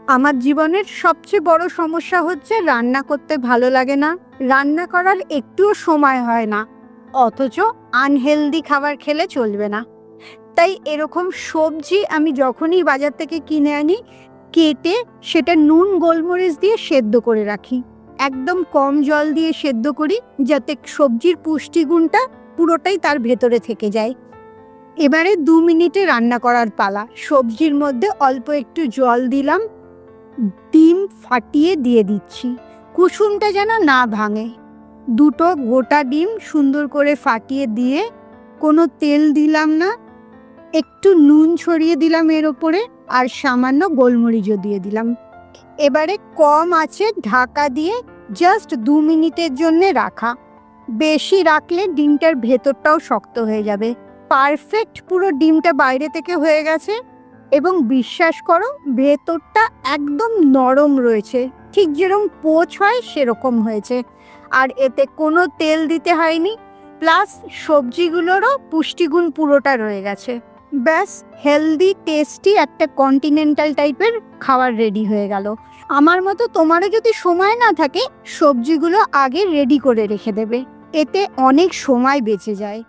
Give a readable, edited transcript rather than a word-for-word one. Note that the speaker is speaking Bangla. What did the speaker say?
আমার জীবনের সবচেয়ে বড় সমস্যা হচ্ছে রান্না করতে ভালো লাগে না, রান্না করার একটুও সময় হয় না, অথচ আনহেলদি খাবার খেলে চলবে না। তাই এরকম সবজি আমি যখনই বাজার থেকে কিনে আনি, কেটে সেটা নুন গোলমরিচ দিয়ে সেদ্ধ করে রাখি। একদম কম জল দিয়ে সেদ্ধ করি, যাতে সবজির পুষ্টিগুণটা পুরোটাই তার ভেতরে থেকে যায়। এবারে 2 মিনিটে রান্না করার পালা। সবজির মধ্যে অল্প একটু জল দিলাম, ডিম ফাটিয়ে দিয়ে দিচ্ছি, কুসুমটা যেন না ভাঙে। 2টো গোটা ডিম সুন্দর করে ফাটিয়ে দিয়ে কোনো তেল দিলাম না, একটু নুন ছড়িয়ে দিলাম এর ওপরে, আর সামান্য গোলমরিচও দিয়ে দিলাম। এবারে কম আঁচে ঢাকা দিয়ে জাস্ট 2 মিনিটের জন্য রাখা। বেশি রাখলে ডিমটার ভেতরটাও শক্ত হয়ে যাবে। পারফেক্ট পুরো ডিমটা বাইরে থেকে হয়ে গেছে, এবং বিশ্বাস করো ভেতরটা একদম নরম রয়েছে, ঠিক যেরকম পোচ হয় সেরকম হয়েছে। আর এতে কোনো তেল দিতে হয়নি, প্লাস সবজিগুলোরও পুষ্টিগুণ পুরোটা রয়ে গেছে। ব্যাস, হেলদি টেস্টি একটা কন্টিনেন্টাল টাইপের খাবার রেডি হয়ে গেল। আমার মতো তোমারও যদি সময় না থাকে, সবজিগুলো আগে রেডি করে রেখে দেবে, এতে অনেক সময় বেঁচে যায়।